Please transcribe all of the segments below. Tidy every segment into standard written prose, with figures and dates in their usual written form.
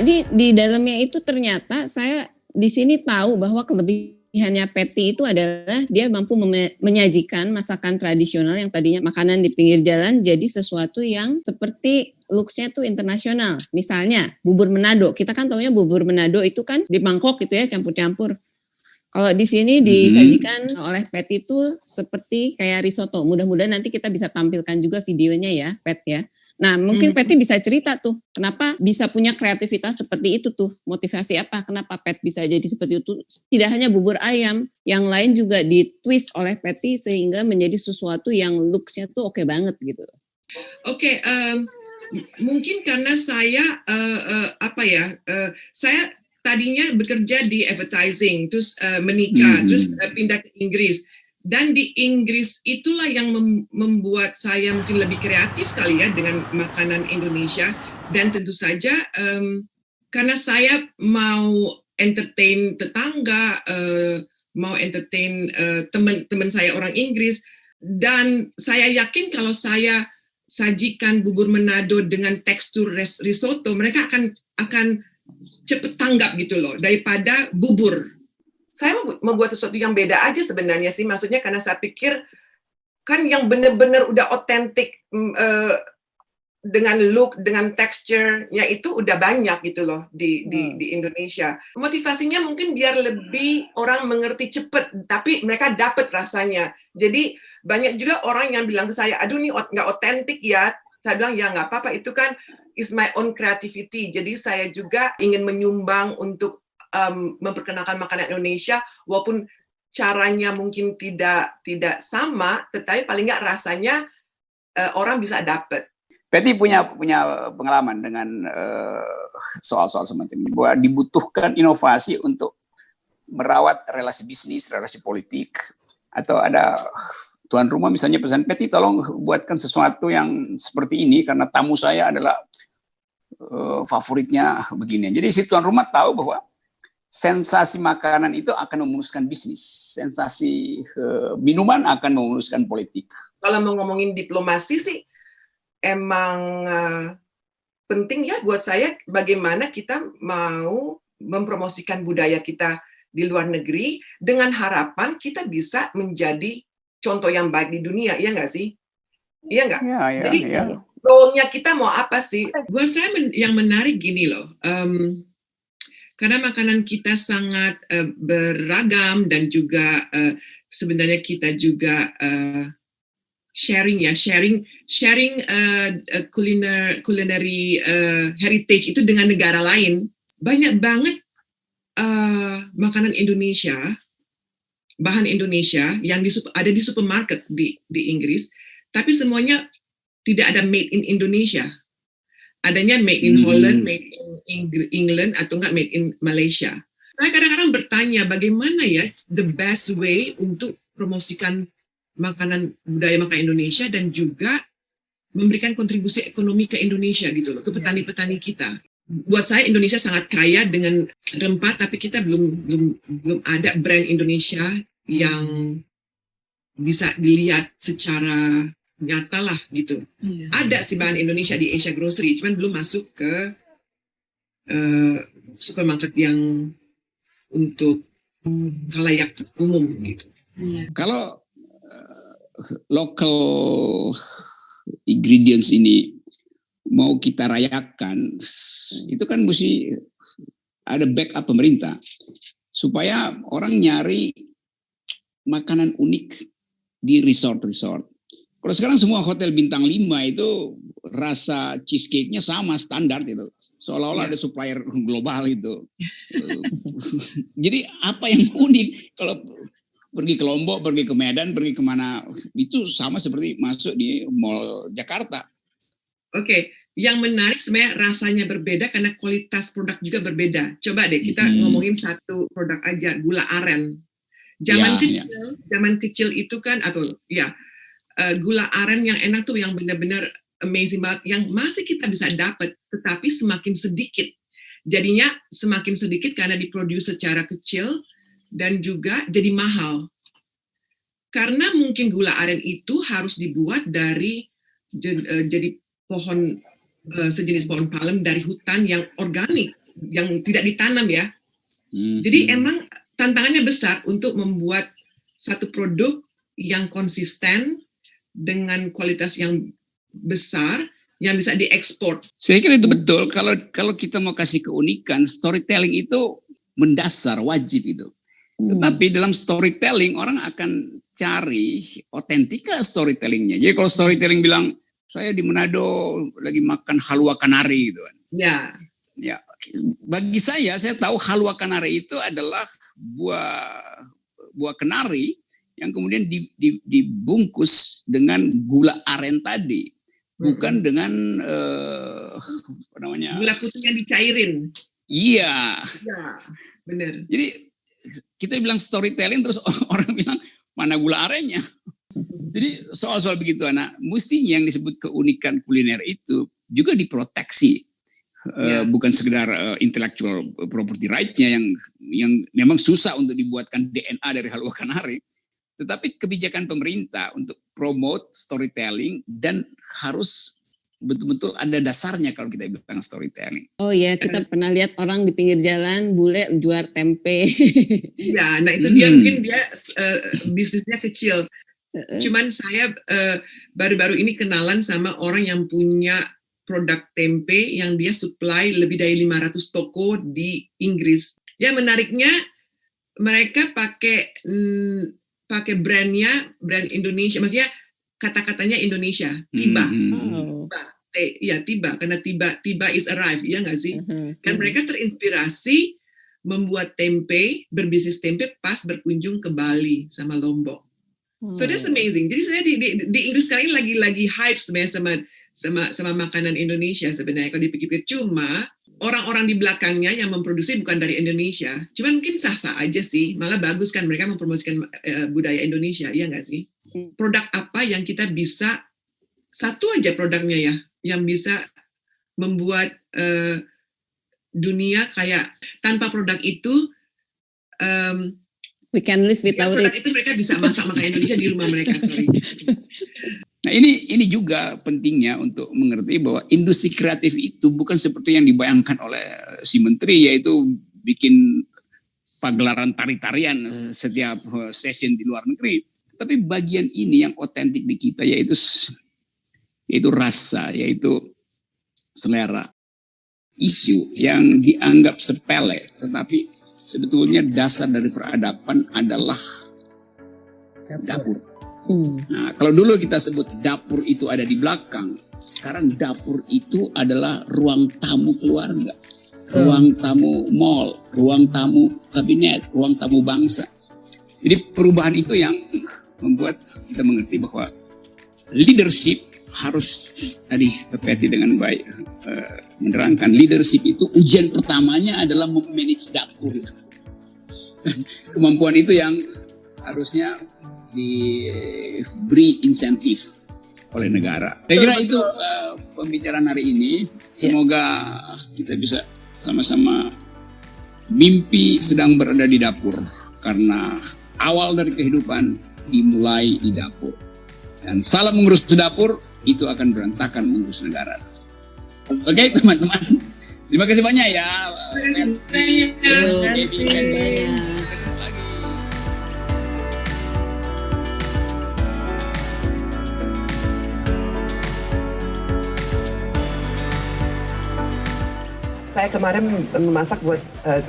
Jadi di dalamnya itu ternyata saya di sini tahu bahwa kelebihannya patty itu adalah dia mampu menyajikan masakan tradisional yang tadinya makanan di pinggir jalan jadi sesuatu yang seperti looks-nya tuh internasional. Misalnya bubur Manado, kita kan taunya bubur Manado itu kan di mangkok gitu ya, campur-campur. Kalau di sini disajikan oleh Patty itu seperti kayak risotto. Mudah-mudahan nanti kita bisa tampilkan juga videonya ya, Pat ya. Nah, mungkin Patty bisa cerita tuh, kenapa bisa punya kreativitas seperti itu tuh? Motivasi apa? Kenapa Pat bisa jadi seperti itu? Tidak hanya bubur ayam, yang lain juga ditwist oleh Patty sehingga menjadi sesuatu yang looks-nya tuh oke banget gitu. Oke, mungkin karena saya saya tadinya bekerja di advertising, terus menikah, terus pindah ke Inggris. Dan di Inggris itulah yang membuat saya mungkin lebih kreatif kali ya dengan makanan Indonesia. Dan tentu saja karena saya mau entertain tetangga, mau entertain teman-teman saya orang Inggris. Dan saya yakin kalau saya sajikan bubur Manado dengan tekstur risotto, mereka akan cepet tanggap gitu loh, daripada bubur. Saya membuat sesuatu yang beda aja sebenarnya sih, maksudnya karena saya pikir kan yang benar-benar udah otentik dengan look, dengan texture-nya itu udah banyak gitu loh di Indonesia. Motivasinya mungkin biar lebih orang mengerti cepet, tapi mereka dapat rasanya. Jadi banyak juga orang yang bilang ke saya, aduh nih nggak otentik ya. Saya bilang ya nggak apa-apa, itu kan is my own creativity. Jadi saya juga ingin menyumbang untuk memperkenalkan makanan Indonesia, walaupun caranya mungkin tidak sama, tetapi paling nggak rasanya orang bisa dapat. Patty punya pengalaman dengan soal-soal semacam ini, bahwa dibutuhkan inovasi untuk merawat relasi bisnis, relasi politik, atau ada tuan rumah misalnya pesan, Patty tolong buatkan sesuatu yang seperti ini karena tamu saya adalah favoritnya begini. Jadi si tuan rumah tahu bahwa sensasi makanan itu akan memuluskan bisnis, sensasi minuman akan memuluskan politik. Kalau mau ngomongin diplomasi sih, emang penting ya buat saya bagaimana kita mau mempromosikan budaya kita di luar negeri dengan harapan kita bisa menjadi contoh yang baik di dunia, iya nggak sih? Iya nggak? Jadi role-nya kita mau apa sih? Buat saya yang menarik gini loh, karena makanan kita sangat beragam dan juga sebenarnya kita juga sharing culinary heritage itu dengan negara lain. Banyak banget makanan Indonesia, bahan Indonesia yang ada di supermarket di Inggris, tapi semuanya tidak ada made in Indonesia. Adanya made in Holland, made in England, atau enggak made in Malaysia. Saya kadang-kadang bertanya bagaimana ya the best way untuk promosikan makanan budaya makanan Indonesia dan juga memberikan kontribusi ekonomi ke Indonesia gitu loh, ke petani-petani kita. Buat saya Indonesia sangat kaya dengan rempah, tapi kita belum ada brand Indonesia yang bisa dilihat secara nyata lah gitu. Ada sih bahan Indonesia di Asia Grocery, cuman belum masuk ke supermarket yang untuk khalayak umum gitu. Kalau local ingredients ini mau kita rayakan, itu kan mesti ada backup pemerintah supaya orang nyari makanan unik di resort-resort. Kalau sekarang semua hotel bintang 5 itu rasa cheesecake-nya sama standar gitu. Seolah-olah ada supplier global itu. Jadi apa yang unik kalau pergi ke Lombok, pergi ke Medan, pergi kemana, itu sama seperti masuk di Mall Jakarta. Oke, yang menarik sebenarnya rasanya berbeda karena kualitas produk juga berbeda. Coba deh kita ngomongin satu produk aja, gula aren. Zaman kecil itu kan, gula aren yang enak tuh yang benar-benar amazing banget, yang masih kita bisa dapat, tetapi semakin sedikit. Jadinya semakin sedikit karena diproduksi secara kecil dan juga jadi mahal. Karena mungkin gula aren itu harus dibuat dari jadi pohon sejenis pohon palem dari hutan yang organik. yang tidak ditanam ya. Jadi emang tantangannya besar untuk membuat satu produk yang konsisten dengan kualitas yang besar yang bisa diekspor. Saya kira itu betul. Kalau kita mau kasih keunikan, storytelling itu mendasar, wajib itu. Tetapi dalam storytelling orang akan cari otentika storytellingnya. Jadi kalau storytelling bilang saya di Manado lagi makan halwa kanari gitu kan. Ya. Bagi saya tahu halwa kanari itu adalah buah kenari yang kemudian dibungkus dengan gula aren tadi. Bukan dengan gula putih yang dicairin. Iya. Ya, benar. Jadi kita bilang storytelling terus orang bilang mana gula arennya. Jadi soal-soal begitu anak, mestinya yang disebut keunikan kuliner itu juga diproteksi. Bukan sekedar intellectual property right-nya yang memang susah untuk dibuatkan DNA dari halwa kanari. Tetapi kebijakan pemerintah untuk promote storytelling dan harus betul-betul ada dasarnya kalau kita bilang storytelling. Oh ya, kita pernah lihat orang di pinggir jalan bule jual tempe. Ya, nah itu dia mungkin dia bisnisnya kecil. Cuman saya baru-baru ini kenalan sama orang yang punya produk tempe yang dia supply lebih dari 500 toko di Inggris. Ya menariknya mereka pakai brand Indonesia, maksudnya kata-katanya Indonesia, tiba. Tiba, karena tiba is arrive, ya nggak sih? Dan mereka terinspirasi membuat tempe, berbisnis tempe pas berkunjung ke Bali sama Lombok. So that's amazing. Jadi saya di Inggris sekarang ini lagi hype sebenarnya sama makanan Indonesia sebenarnya kalau dipikir-pikir. Cuma orang-orang di belakangnya yang memproduksi bukan dari Indonesia. Cuman mungkin sah-sah aja sih. Malah bagus kan mereka mempromosikan budaya Indonesia, iya nggak sih? Produk apa yang kita bisa, satu aja produknya ya, yang bisa membuat dunia kayak tanpa produk itu, we can live without produk it. itu mereka bisa masak makanan Indonesia di rumah mereka, sorry. Nah ini juga pentingnya untuk mengerti bahwa industri kreatif itu bukan seperti yang dibayangkan oleh si menteri, yaitu bikin pagelaran tari-tarian setiap session di luar negeri. Tapi bagian ini yang otentik di kita yaitu rasa, yaitu selera. Isu yang dianggap sepele, tetapi sebetulnya dasar dari peradaban adalah dapur. Nah, kalau dulu kita sebut dapur itu ada di belakang, sekarang dapur itu adalah ruang tamu keluarga, ruang tamu mall, ruang tamu kabinet, ruang tamu bangsa. Jadi perubahan itu yang membuat kita mengerti bahwa leadership harus tadi Peti dengan baik menerangkan, leadership itu ujian pertamanya adalah memanage dapur itu. Kemampuan itu yang harusnya diberi insentif oleh negara. Saya kira itu pembicaraan hari ini. Semoga kita bisa sama-sama mimpi sedang berada di dapur, karena awal dari kehidupan dimulai di dapur. Dan salah mengurus dapur itu akan berantakan mengurus negara. Oke teman-teman, terima kasih banyak ya. Terima kasih banyak. Saya kemarin memasak buat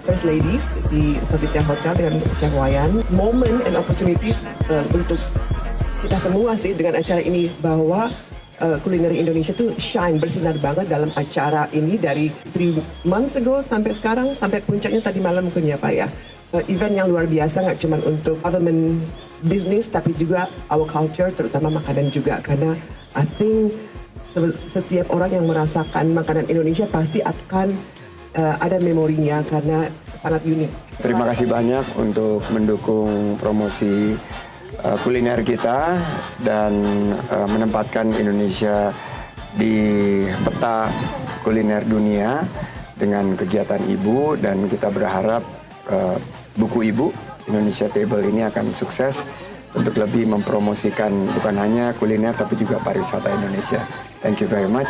First Ladies di Sofitel Hotel dengan Chef Wayan. Moment and opportunity untuk kita semua sih dengan acara ini, bahwa kulineri Indonesia tuh shine, bersinar banget dalam acara ini dari 3 months ago sampai sekarang, sampai puncaknya tadi malam mungkin ya Pak ya. So event yang luar biasa, nggak cuma untuk government business tapi juga our culture, terutama makanan juga, karena I think setiap orang yang merasakan makanan Indonesia pasti akan ada memorinya karena sangat unik. Terima kasih banyak untuk mendukung promosi kuliner kita dan menempatkan Indonesia di peta kuliner dunia dengan kegiatan Ibu, dan kita berharap buku Ibu Indonesia Table ini akan sukses untuk lebih mempromosikan bukan hanya kuliner tapi juga pariwisata Indonesia. Thank you very much.